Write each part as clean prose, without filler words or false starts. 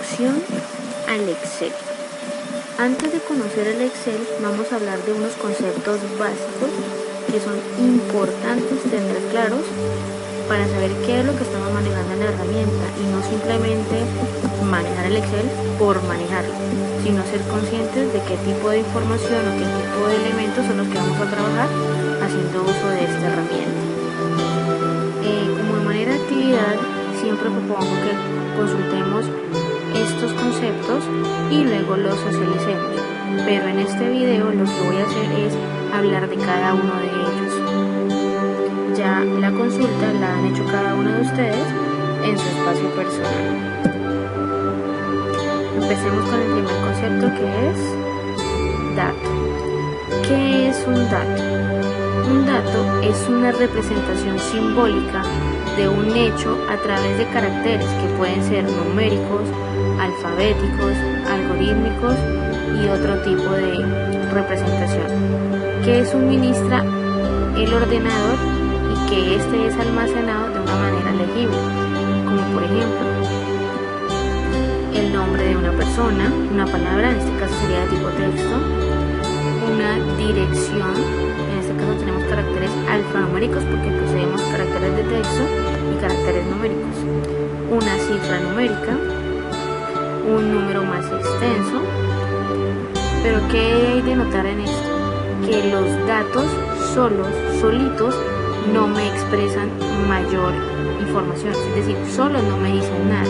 Introducción al Excel. Antes de conocer el Excel, vamos a hablar de unos conceptos básicos que son importantes tener claros para saber qué es lo que estamos manejando en la herramienta y no simplemente manejar el Excel por manejarlo, sino ser conscientes de qué tipo de información o qué tipo de elementos son los que vamos a trabajar haciendo uso de esta herramienta. Como de manera de actividad, siempre propongo que consultemos estos conceptos y luego los socialicemos, pero en este video lo que voy a hacer es hablar de cada uno de ellos. Ya la consulta la han hecho cada uno de ustedes en su espacio personal. Empecemos con el primer concepto, que es dato. ¿Qué es un dato? Un dato es una representación simbólica de un hecho a través de caracteres que pueden ser numéricos, alfabéticos, algorítmicos y otro tipo de representación que suministra el ordenador y que este es almacenado de una manera legible, como por ejemplo el nombre de una persona, una palabra, en este caso sería de tipo texto, una dirección, en este caso tenemos caracteres alfanuméricos porque poseemos caracteres de texto y caracteres numéricos, una cifra numérica, un número más extenso. Pero ¿qué hay de notar en esto? Que los datos solitos no me expresan mayor información, es decir, solo no me dicen nada.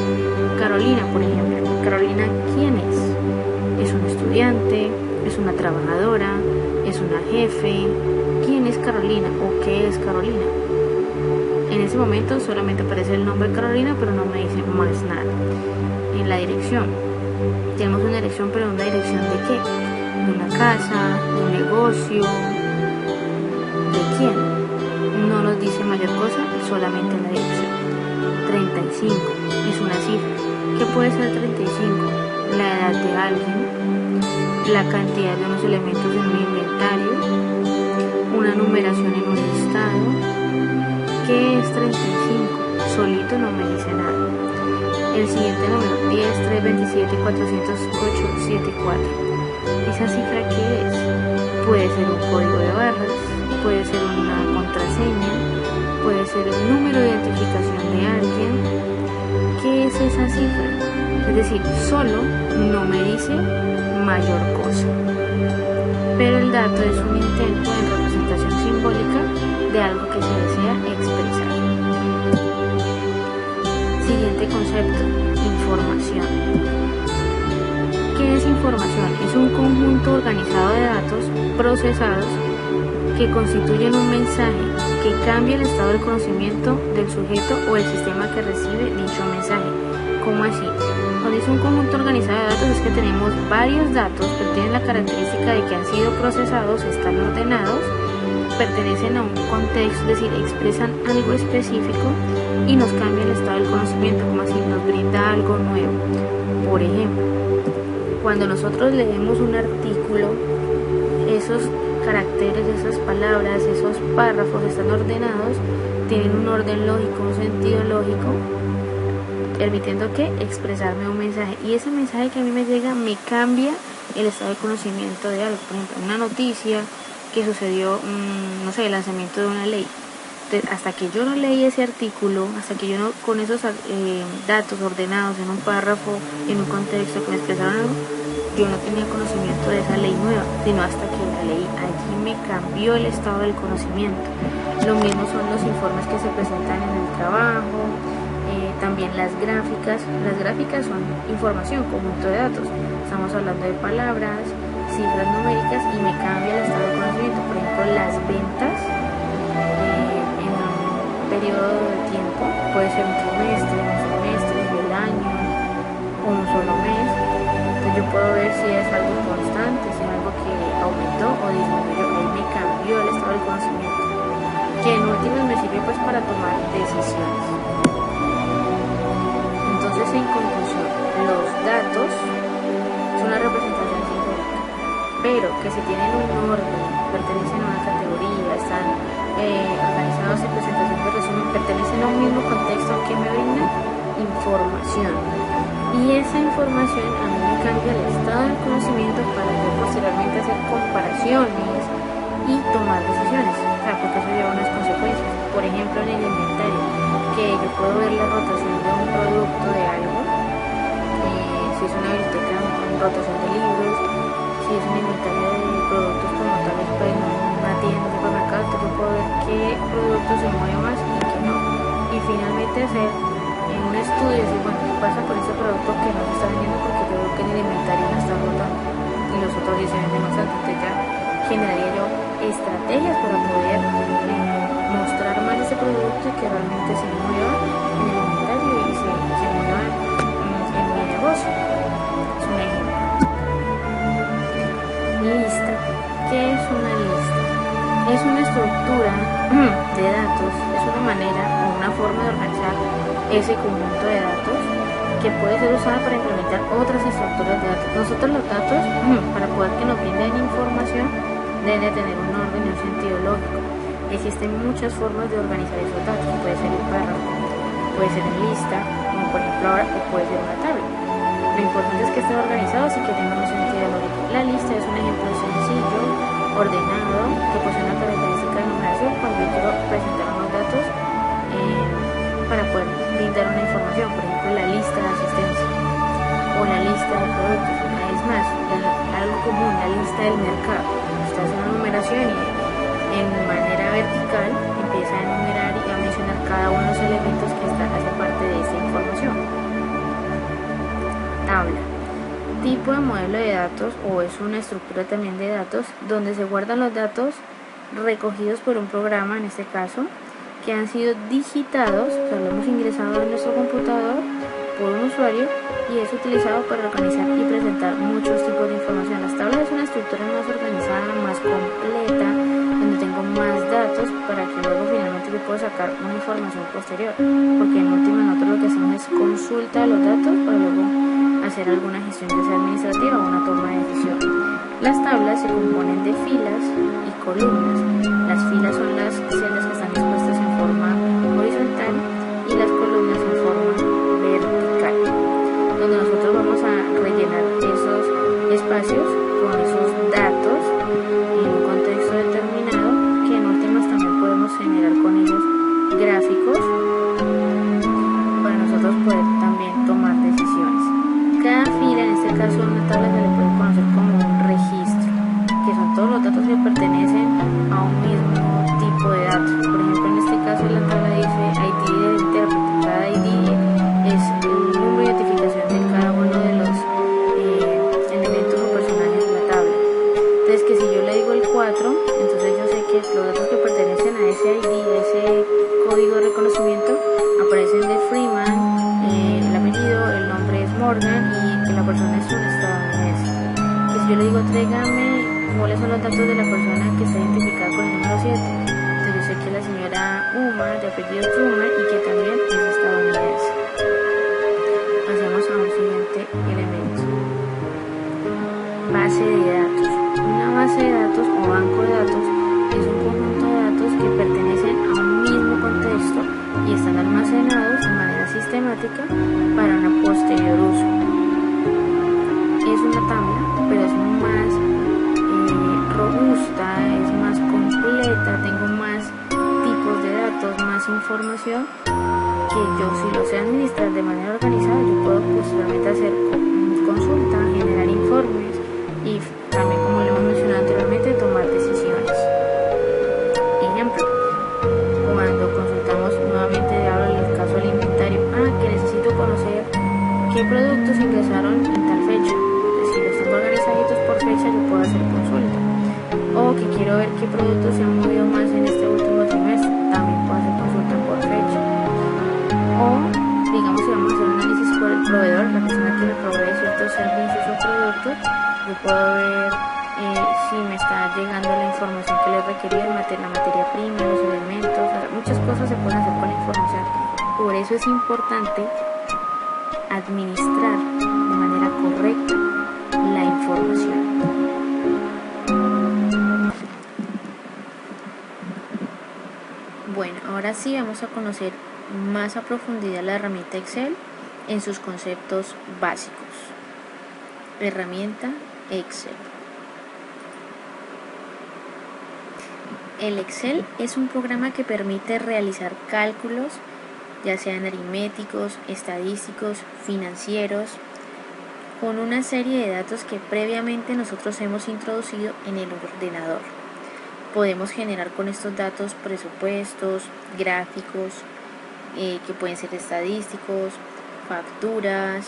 Carolina, por ejemplo, Carolina, ¿quién es? ¿Es un estudiante? ¿Es una trabajadora? ¿Es una jefe? ¿Quién es Carolina o qué es Carolina? En ese momento solamente aparece el nombre Carolina, pero no me dice más nada. En la dirección, tenemos una dirección, pero una dirección ¿de qué? De una casa, de un negocio, ¿de quién? No nos dice mayor cosa, solamente la dirección. 35 es una cifra. ¿Qué puede ser 35? La edad de alguien, la cantidad de unos elementos en un inventario, una numeración en un listado. ¿Qué es 35? Solito no me dice nada. El siguiente número, 10, 3, 27, 408, 74. ¿Esa cifra qué es? Puede ser un código de barras, puede ser una contraseña, puede ser el número de identificación de alguien. ¿Qué es esa cifra? Es decir, solo no me dice mayor cosa. Pero el dato es un intento de representación simbólica de algo que se desea expresar. Siguiente concepto, información. ¿Qué es información? Es un conjunto organizado de datos procesados que constituyen un mensaje que cambia el estado del conocimiento del sujeto o el sistema que recibe dicho mensaje. ¿Cómo así? Cuando dice un conjunto organizado de datos es que tenemos varios datos que tienen la característica de que han sido procesados, están ordenados, pertenecen a un contexto, es decir, expresan algo específico y nos cambia el estado del conocimiento, como así nos brinda algo nuevo. Por ejemplo, cuando nosotros leemos un artículo, esos caracteres, esas palabras, esos párrafos están ordenados, tienen un orden lógico, un sentido lógico, permitiendo que expresarme un mensaje, y ese mensaje que a mí me llega me cambia el estado de conocimiento de algo. Por ejemplo, una noticia que sucedió, no sé, el lanzamiento de una ley. Entonces, hasta que yo no leí ese artículo, hasta que yo no, con esos datos ordenados en un párrafo, en un contexto que me expresaron algo, yo no tenía conocimiento de esa ley nueva, sino hasta que la leí. Allí me cambió el estado del conocimiento. Lo mismo son los informes que se presentan en el trabajo, también las gráficas. Las gráficas son información, conjunto de datos. Estamos hablando de palabras, cifras numéricas, y me cambia el estado de conocimiento. Por ejemplo, las ventas en un periodo de tiempo, puede ser un trimestre, un semestre, del año, o un solo mes. Entonces yo puedo ver si es algo constante, si es algo que aumentó o disminuyó. Ahí me cambió el estado del conocimiento, que en últimas me sirve pues para tomar decisiones. Entonces, en conclusión, los datos son una representación simbólica, pero que si tienen un orden, pertenecen a una categoría, están organizados en presentación de resumen, pertenecen a un mismo contexto que me brinda información. y esa información a mí me cambia el estado del conocimiento para yo posteriormente hacer comparaciones y tomar decisiones, o sea, porque eso lleva unas consecuencias. Por ejemplo, en el inventario, que yo puedo ver la rotación de un producto de algo, si es una biblioteca, rotación de libros, si es un inventario de productos como tal vez pues una tienda, un supermercado, entonces yo puedo ver qué producto se mueve más y qué no. Y finalmente hacer un estudio y decir, bueno, ¿qué pasa con ese producto que no se está vendiendo? Porque yo veo que en el inventario no está rotando y los otros sí se venden más alto. Entonces ya generaría yo estrategias para poder mostrar más ese producto y que realmente se mueva en el inventario y se mueva en mi negocio. Es un ejemplo. Lista. ¿Qué es una lista? Es una estructura de datos, es una manera o una forma de organizar ese conjunto de datos que puede ser usada para implementar otras estructuras de datos. Nosotros los datos, para poder que nos brinden información, deben de tener un orden y un sentido lógico. Existen muchas formas de organizar esos datos, puede ser en párrafo, puede ser en lista, como por ejemplo ahora, o puede ser una tabla. Lo importante es que estén organizados y que tengan un sentido lógico. La lista es un ejemplo sencillo, ordenado, que posee una característica de numeración cuando yo quiero presentar unos datos para poder brindar una información, por ejemplo la lista de asistencia o la lista de productos. Es más, algo común, la lista del mercado. Usted hace una numeración y en manera vertical empieza a enumerar y a mencionar cada uno de los elementos que hacen parte de esta información. Tabla. Tipo de modelo de datos, o es una estructura también de datos donde se guardan los datos recogidos por un programa, en este caso, que han sido digitados, o sea, lo hemos ingresado en nuestro computador por un usuario y es utilizado para organizar y presentar muchos tipos de información. Las tablas es una estructura más organizada, más completa, donde tengo más datos para que luego finalmente yo pueda sacar una información posterior, porque en última nosotros lo que hacemos es consulta los datos para luego hacer alguna gestión ya sea administrativa o una toma de decisión. Las tablas se componen de filas y columnas. Las filas son las celdas que están dispuestas en forma horizontal y las columnas en forma vertical, donde nosotros vamos a rellenar esos espacios con esos datos en un contexto determinado, que en últimas también podemos generar con ellos gráficos para nosotros poder también tomar decisiones. Cada fila, en este caso una tabla, se le puede conocer como un registro, que son todos los datos que pertenecen a un mismo tipo de datos. Por ejemplo, en este caso la tabla dice ID del intérprete. Cada ID es el número de identificación de cada uno de los elementos o personajes de la tabla. Entonces, que si yo le digo el 4, entonces yo sé que los datos que pertenecen a ese ID, a ese código de reconocimiento, aparecen de Freeman, el apellido, el nombre es Morgan y que la persona es un estadounidense. Que si yo le digo tráigame cuáles son los datos de la persona que está identificada con el número 7, entonces yo sé que la señora Uma, de apellido Truman, y que también es estadounidense. Pasemos a un siguiente elemento. Base de datos. Una base de datos o banco de datos es un conjunto de datos que pertenecen a un mismo contexto y están almacenados de manera sistemática para un posterior uso. Es una tabla, pero es más robusta, es más completa, tengo más tipos de datos, más información, que yo, si lo sé administrar de manera organizada, yo puedo posteriormente hacer consulta, generar informes y también, como le hemos mencionado anteriormente, tomar decisiones. Ejemplo, cuando consultamos nuevamente, hablo del caso del inventario, que necesito conocer qué productos ingresaron en tal fecha. Si los tengo organizaditos por fecha, yo puedo hacer consulta. O que quiero ver qué productos se han movido más en este último trimestre, también puedo hacer consulta por fecha. O, digamos, si vamos a hacer un análisis por el proveedor, la persona que me provee ciertos servicios o productos, yo puedo ver si me está llegando la información que le requería, la materia prima, los elementos, muchas cosas se pueden hacer con la información. Por eso es importante administrar de manera correcta la información. Bueno, ahora sí vamos a conocer más a profundidad la herramienta Excel en sus conceptos básicos. Herramienta Excel. El Excel es un programa que permite realizar cálculos, ya sean aritméticos, estadísticos, financieros, con una serie de datos que previamente nosotros hemos introducido en el ordenador. Podemos generar con estos datos presupuestos, gráficos, que pueden ser estadísticos, facturas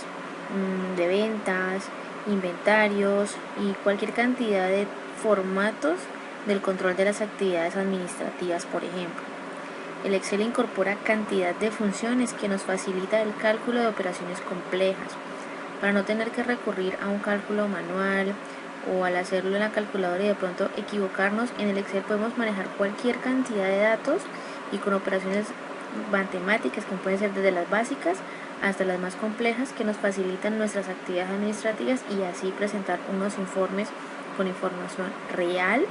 de ventas, inventarios y cualquier cantidad de formatos del control de las actividades administrativas, por ejemplo. El Excel incorpora cantidad de funciones que nos facilita el cálculo de operaciones complejas. Para no tener que recurrir a un cálculo manual o al hacerlo en la calculadora y de pronto equivocarnos, en el Excel podemos manejar cualquier cantidad de datos y con operaciones matemáticas que pueden ser desde las básicas hasta las más complejas que nos facilitan nuestras actividades administrativas y así presentar unos informes con información real,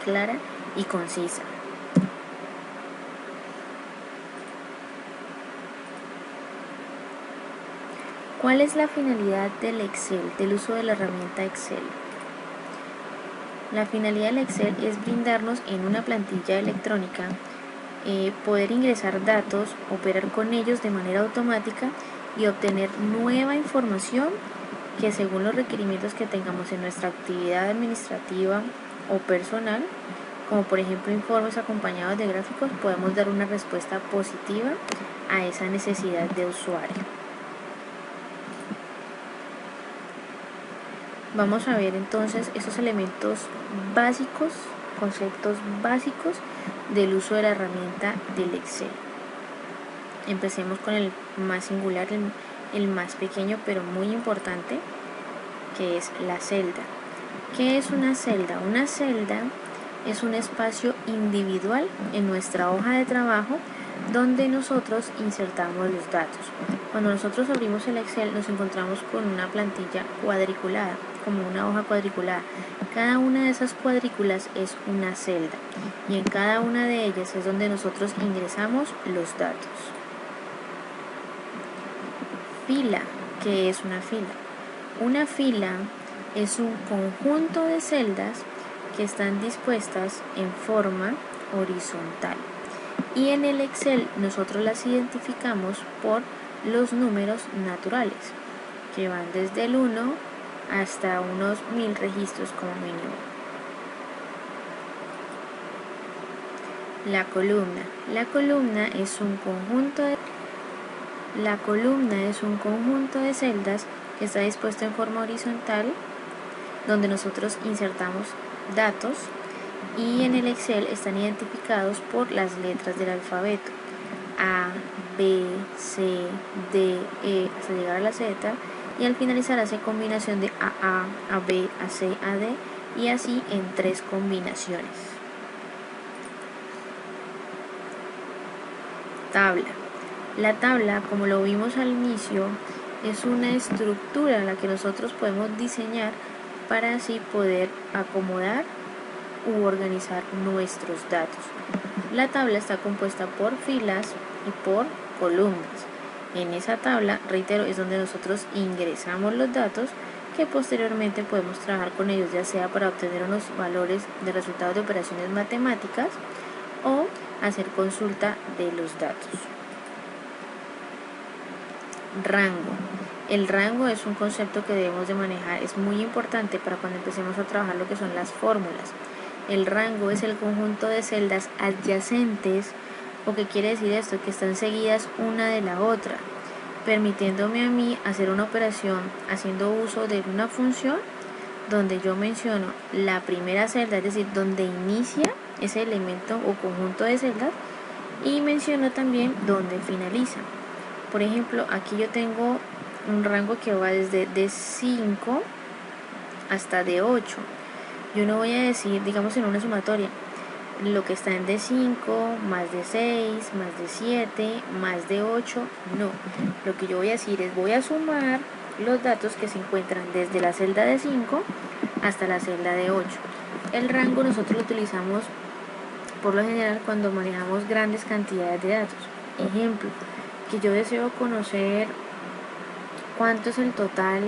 clara y concisa. ¿Cuál es la finalidad del Excel, del uso de la herramienta Excel? La finalidad del Excel es brindarnos en una plantilla electrónica poder ingresar datos, operar con ellos de manera automática y obtener nueva información que según los requerimientos que tengamos en nuestra actividad administrativa o personal, como por ejemplo informes acompañados de gráficos, podemos dar una respuesta positiva a esa necesidad de usuario. Vamos a ver entonces esos elementos básicos, conceptos básicos del uso de la herramienta del Excel. Empecemos con el más singular, el más pequeño pero muy importante, que es la celda. ¿Qué es una celda? Una celda es un espacio individual en nuestra hoja de trabajo donde nosotros insertamos los datos. Cuando nosotros abrimos el Excel nos encontramos con una plantilla cuadriculada, como una hoja cuadriculada. Cada una de esas cuadrículas es una celda y en cada una de ellas es donde nosotros ingresamos los datos. Fila. ¿Qué es una fila? Una fila es un conjunto de celdas que están dispuestas en forma horizontal y en el Excel nosotros las identificamos por los números naturales que van desde el 1 hasta unos 1000 registros como mínimo. La columna. La columna es un conjunto de celdas que está dispuesto en forma horizontal donde nosotros insertamos datos y en el Excel están identificados por las letras del alfabeto A, B, C, D, E hasta llegar a la Z y al finalizar hace combinación de A, B, A, C, A, D y así en 3 combinaciones. Tabla. La tabla, como lo vimos al inicio, es una estructura en la que nosotros podemos diseñar para así poder acomodar u organizar nuestros datos. La tabla está compuesta por filas y por columnas. En esa tabla, reitero, es donde nosotros ingresamos los datos que posteriormente podemos trabajar con ellos, ya sea para obtener unos valores de resultados de operaciones matemáticas o hacer consulta de los datos. Rango. El rango es un concepto que debemos de manejar, es muy importante para cuando empecemos a trabajar lo que son las fórmulas. El rango es el conjunto de celdas adyacentes, o que quiere decir esto, que están seguidas una de la otra, permitiéndome a mí hacer una operación haciendo uso de una función donde yo menciono la primera celda, es decir, donde inicia ese elemento o conjunto de celdas, y menciono también donde finaliza. Por ejemplo, aquí yo tengo un rango que va desde D5 hasta D8. Yo no voy a decir, digamos en una sumatoria, lo que está en D5 más D6 más D7 más D8, no. Lo que yo voy a decir es, voy a sumar los datos que se encuentran desde la celda D5 hasta la celda D8. El rango nosotros lo utilizamos por lo general cuando manejamos grandes cantidades de datos. Ejemplo, que yo deseo conocer cuánto es el total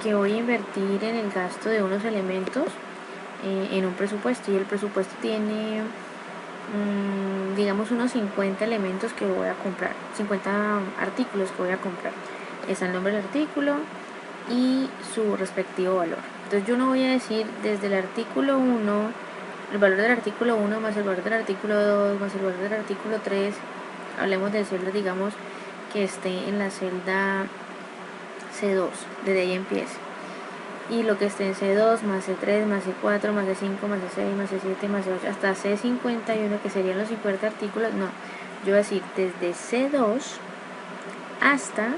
que voy a invertir en el gasto de unos elementos en un presupuesto, y el presupuesto tiene digamos unos 50 elementos que voy a comprar, 50 artículos que voy a comprar. Está el nombre del artículo y su respectivo valor. Entonces yo no voy a decir desde el artículo 1, el valor del artículo 1 más el valor del artículo 2 más el valor del artículo 3. Hablemos de celdas, digamos, que esté en la celda C2, desde ahí empiece. Y lo que esté en C2 más C3 más C4 más C5 más C6 más C7 más C8 hasta C51, que serían los 50 artículos. No, yo voy a decir desde C2 hasta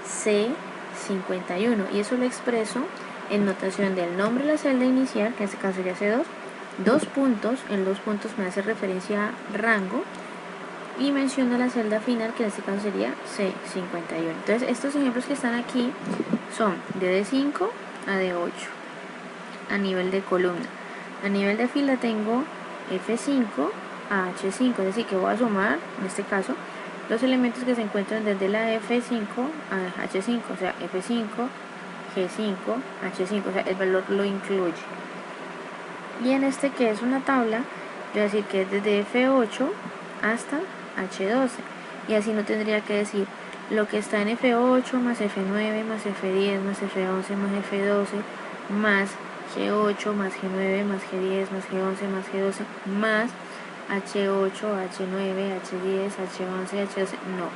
C51, y eso lo expreso en notación del nombre de la celda inicial, que en este caso sería C2, dos puntos, en 2 puntos me hace referencia a rango, y menciono la celda final, que en este caso sería C51. Entonces estos ejemplos que están aquí son de D5 a D8 a nivel de columna. A nivel de fila tengo F5 a H5, es decir que voy a sumar en este caso los elementos que se encuentran desde la F5 a H5, o sea F5, G5, H5, o sea el valor lo incluye. Y en este, que es una tabla, yo voy a decir que es desde F8 hasta H12, y así no tendría que decir lo que está en F8 más F9 más F10 más F11 más F12 más G8 más G9 más G10 más G11 más G12 más H8, H9, H10, H11, H12. No,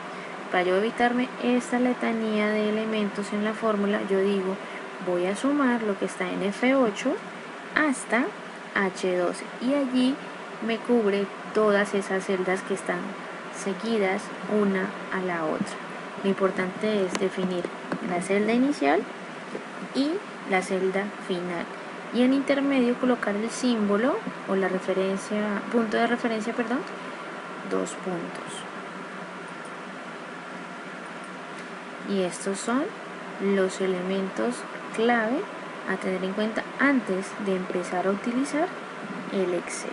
para yo evitarme esta letanía de elementos en la fórmula, yo digo voy a sumar lo que está en F8 hasta H12, y allí me cubre todas esas celdas que están seguidas una a la otra. Lo importante es definir la celda inicial y la celda final, y en intermedio colocar el símbolo o la referencia, punto de referencia, perdón, 2 puntos. Y estos son los elementos clave a tener en cuenta antes de empezar a utilizar el Excel.